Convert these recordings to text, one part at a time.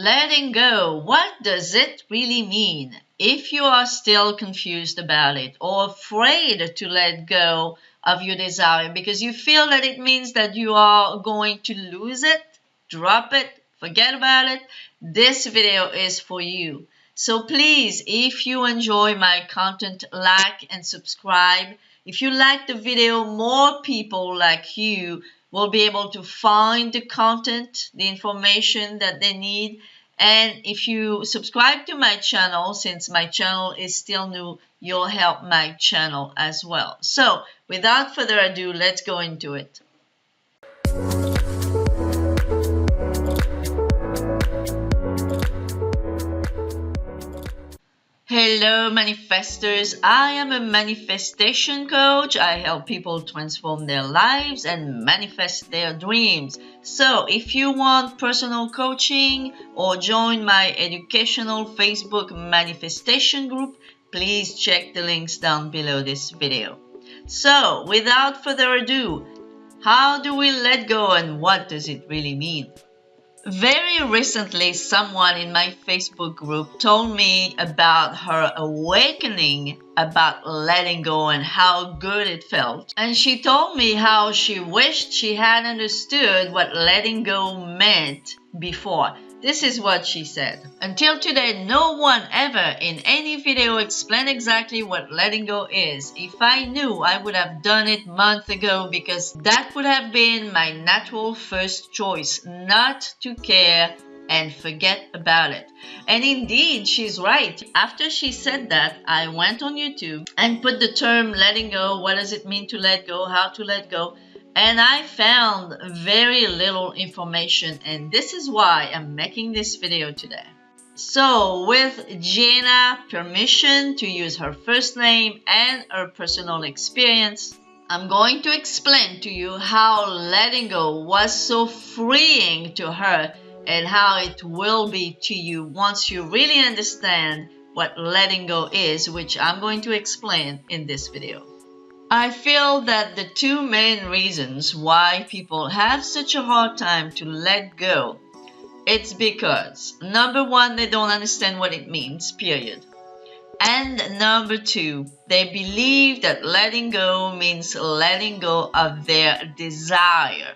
Letting go, what does it really mean? If you are still confused about it or afraid to let go of your desire because you feel that it means that you are going to lose it, drop it, forget about it, this video is for you. So please, if you enjoy my content, like and subscribe. If you like the video, more people like you will be able to find the content, the information that they need. And if you subscribe to my channel, since my channel is still new, you'll help my channel as well. So without further ado, let's go into it. Hello manifestors, I am a manifestation coach. I help people transform their lives and manifest their dreams. So if you want personal coaching or join my educational Facebook manifestation group, please check the links down below this video. So without further ado, how do we let go and what does it really mean? Very recently, someone in my Facebook group told me about her awakening about letting go and how good it felt. And she told me how she wished she had understood what letting go meant before. This is what she said. Until today, no one ever in any video explained exactly what letting go is. If I knew, I would have done it months ago because that would have been my natural first choice, not to care and forget about it. And indeed, she's right. After she said that, I went on YouTube and put the term letting go, what does it mean to let go, how to let go, and I found very little information, and this is why I'm making this video today. So with Jenna's permission to use her first name and her personal experience, I'm going to explain to you how letting go was so freeing to her and how it will be to you once you really understand what letting go is, which I'm going to explain in this video. I feel that the two main reasons why people have such a hard time to let go, it's because number one, they don't understand what it means, period. And number two, they believe that letting go means letting go of their desire.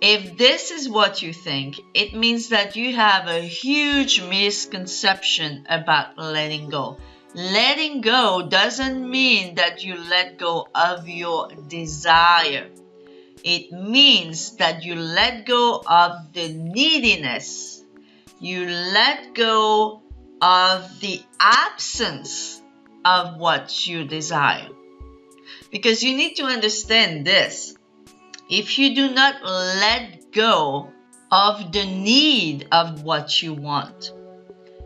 If this is what you think, it means that you have a huge misconception about letting go. Letting go doesn't mean that you let go of your desire. It means that you let go of the neediness. You let go of the absence of what you desire. Because you need to understand this. If you do not let go of the need of what you want,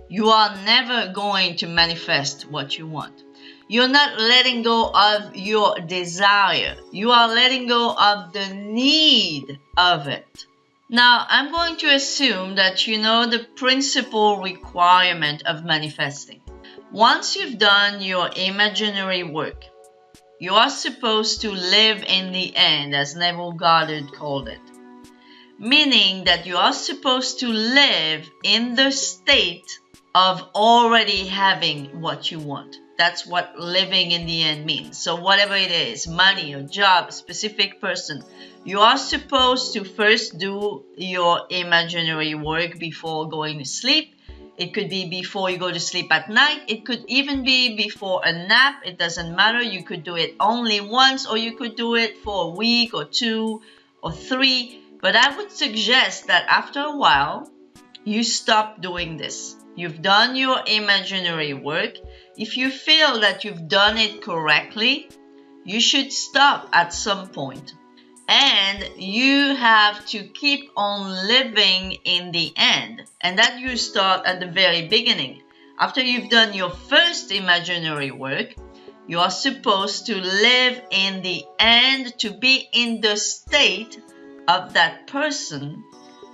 you are never going to manifest what you want. You're not letting go of your desire. You are letting go of the need of it. Now, I'm going to assume that you know the principal requirement of manifesting. Once you've done your imaginary work, you are supposed to live in the end, as Neville Goddard called it. Meaning that you are supposed to live in the state of already having what you want. That's what living in the end means. So whatever it is, money or job, specific person, you are supposed to first do your imaginary work before going to sleep. It could be before you go to sleep at night. It could even be before a nap. It doesn't matter. You could do it only once, or you could do it for a week or 2 or 3. But I would suggest that after a while, you stop doing this. You've done your imaginary work. If you feel that you've done it correctly, you should stop at some point. And you have to keep on living in the end. And that you start at the very beginning. After you've done your first imaginary work, you are supposed to live in the end, to be in the state of that person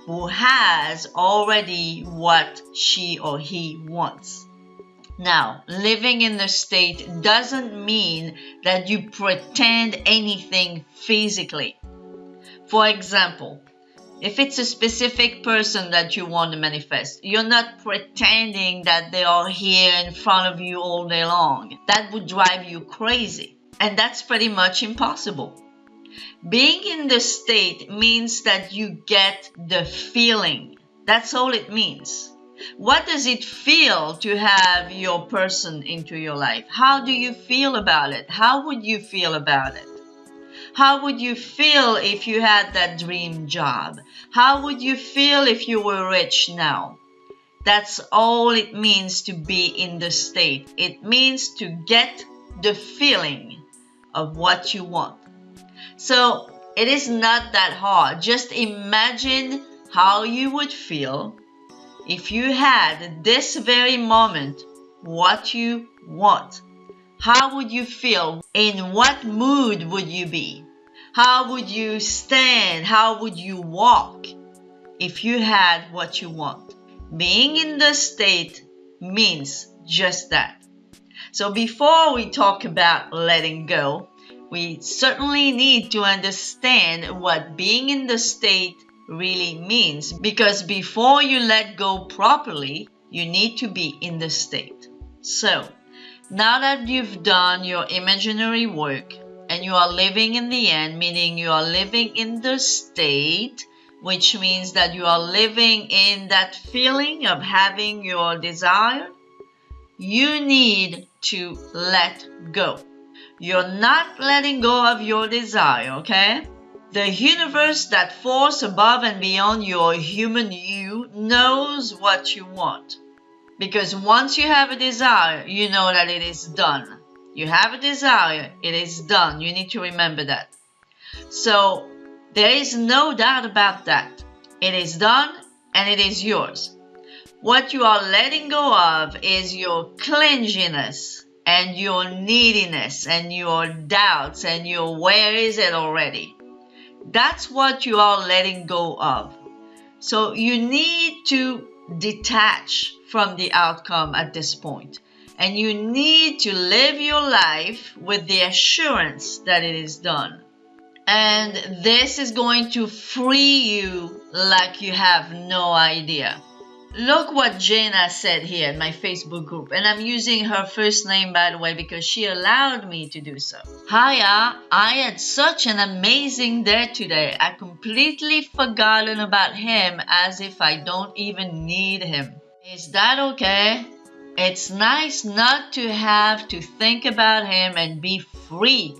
who has already what she or he wants. Now, living in the state doesn't mean that you pretend anything physically. For example, If it's a specific person that you want to manifest, you're not pretending that they are here in front of you all day long. That would drive you crazy. And that's pretty much impossible. Being in the state means that you get the feeling. That's all it means. What does it feel to have your person into your life? How do you feel about it? How would you feel about it? How would you feel if you had that dream job? How would you feel if you were rich now? That's all it means to be in the state. It means to get the feeling of what you want. So it is not that hard. Just imagine how you would feel if you had this very moment what you want. How would you feel? In what mood would you be? How would you stand? How would you walk if you had what you want? Being in the state means just that. So before we talk about letting go, we certainly need to understand what being in the state really means, because before you let go properly, you need to be in the state. So, now that you've done your imaginary work and you are living in the end, meaning you are living in the state, which means that you are living in that feeling of having your desire, you need to let go. You're not letting go of your desire, okay? The universe, that force above and beyond your human you, knows what you want. Because once you have a desire, you know that it is done. You have a desire, it is done. You need to remember that. So there is no doubt about that. It is done and it is yours. What you are letting go of is your clinginess and your neediness and your doubts and your where is it already. That's what you are letting go of. So you need to detach from the outcome at this point. And you need to live your life with the assurance that it is done. And this is going to free you like you have no idea. Look what Jana said here in my Facebook group, and I'm using her first name, by the way, because she allowed me to do so. Hiya, I had such an amazing day today. I completely forgotten about him as if I don't even need him. Is that okay? It's nice not to have to think about him and be free.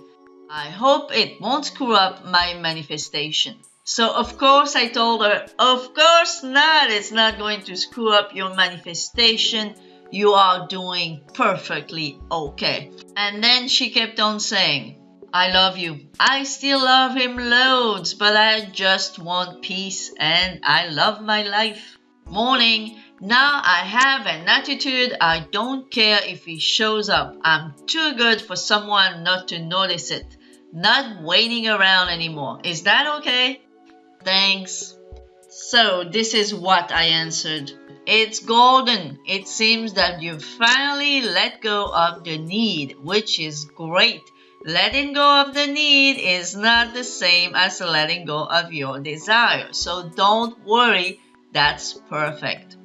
I hope it won't screw up my manifestation. So of course I told her, of course not, it's not going to screw up your manifestation. You are doing perfectly okay. And then she kept on saying, I love you. I still love him loads, but I just want peace and I love my life. Morning. Now I have an attitude, I don't care if he shows up. I'm too good for someone not to notice it. Not waiting around anymore. Is that okay? Thanks. So this is what I answered. It's golden. It seems that you finally let go of the need, which is great. Letting go of the need is not the same as letting go of your desire. So don't worry, that's perfect.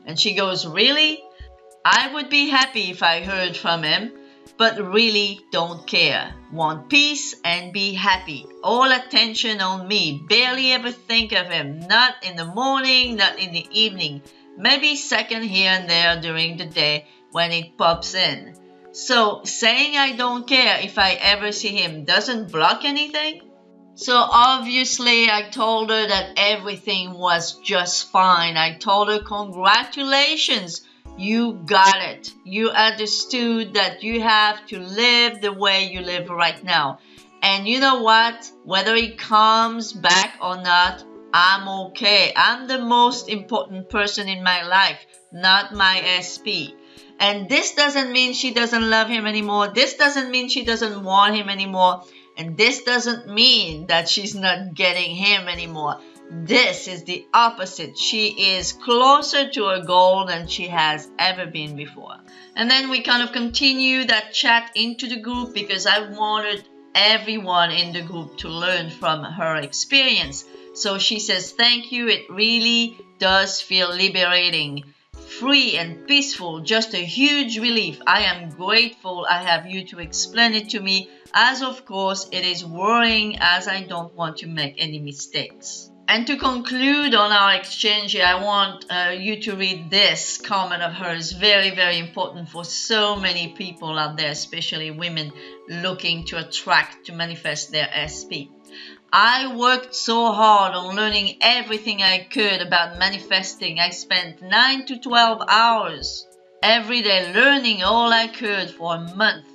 And she goes, really? I would be happy if I heard from him, but really don't care. Want peace and be happy. All attention on me. Barely ever think of him. Not in the morning, not in the evening. Maybe second here and there during the day when it pops in. So saying I don't care if I ever see him doesn't block anything? So obviously I told her that everything was just fine. I told her congratulations, you got it. You understood that you have to live the way you live right now. And you know what? Whether he comes back or not, I'm okay. I'm the most important person in my life, not my SP. And this doesn't mean she doesn't love him anymore. This doesn't mean she doesn't want him anymore. And this doesn't mean that she's not getting him anymore. This is the opposite. She is closer to her goal than she has ever been before. And then we kind of continue that chat into the group because I wanted everyone in the group to learn from her experience. So she says, thank you. It really does feel liberating, free and peaceful, just a huge relief. I am grateful I have you to explain it to me, as of course it is worrying as I don't want to make any mistakes. And to conclude on our exchange here, I want you to read this comment of hers. Very, very important for so many people out there, especially women looking to attract, to manifest their SP. I worked so hard on learning everything I could about manifesting. I spent 9 to 12 hours every day learning all I could for a month,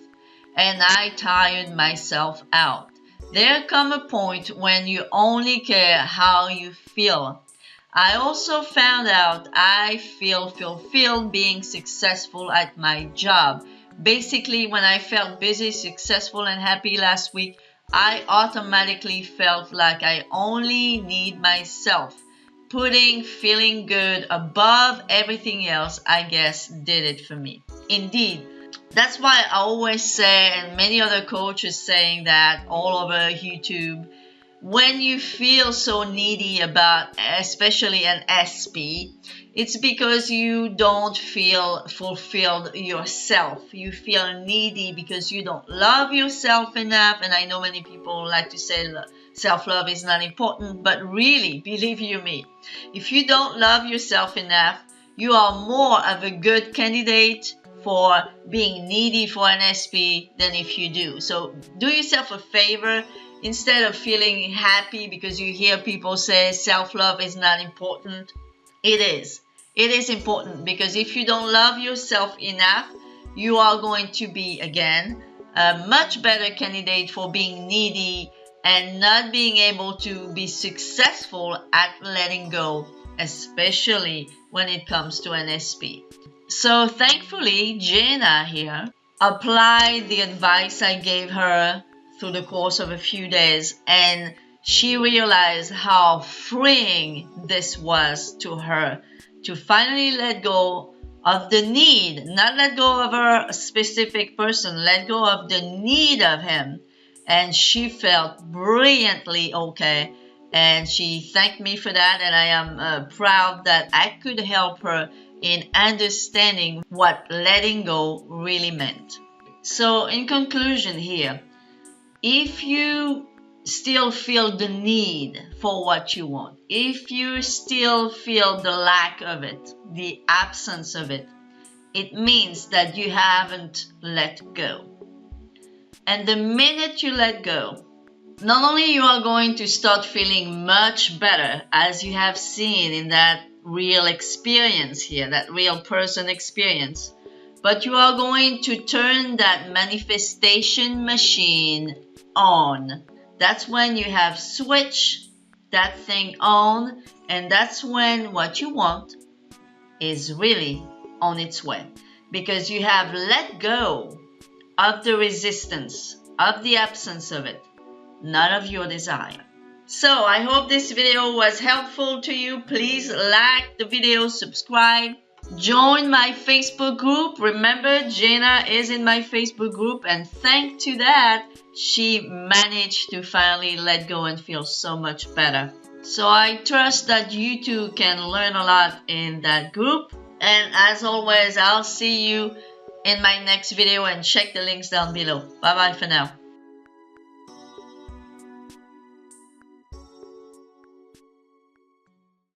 and I tired myself out. There comes a point when you only care how you feel. I also found out I feel fulfilled being successful at my job. Basically, when I felt busy, successful, and happy last week, I automatically felt like I only need myself. Putting feeling good above everything else, I guess, did it for me. Indeed. That's why I always say, and many other coaches saying that all over YouTube, when you feel so needy about especially an SP, it's because you don't feel fulfilled yourself. You feel needy because you don't love yourself enough. And I know many people like to say self-love is not important, but really, believe you me, if you don't love yourself enough, you are more of a good candidate for being needy for an SP than if you do. So do yourself a favor. Instead of feeling happy because you hear people say self-love is not important, it is. It is important, because if you don't love yourself enough, you are going to be, again, a much better candidate for being needy and not being able to be successful at letting go, especially when it comes to an SP. So thankfully, Jenna here applied the advice I gave her through the course of a few days, and she realized how freeing this was to her to finally let go of the need, not let go of her specific person, let go of the need of him. And she felt brilliantly okay, and she thanked me for that, and I am proud that I could help her in understanding what letting go really meant. So in conclusion here, if you still feel the need for what you want, if you still feel the lack of it, the absence of it, it means that you haven't let go. And the minute you let go, not only you are going to start feeling much better, as you have seen in that real experience here, that real person experience, but you are going to turn that manifestation machine on. That's when you have switched that thing on, and that's when what you want is really on its way, because you have let go of the resistance, of the absence of it, not of your desire. So I hope this video was helpful to you. Please like the video, subscribe, join my Facebook group. Remember, Jenna is in my Facebook group, and thanks to that, she managed to finally let go and feel so much better. So I trust that you too can learn a lot in that group. And as always, I'll see you in my next video, and check the links down below. Bye bye for now.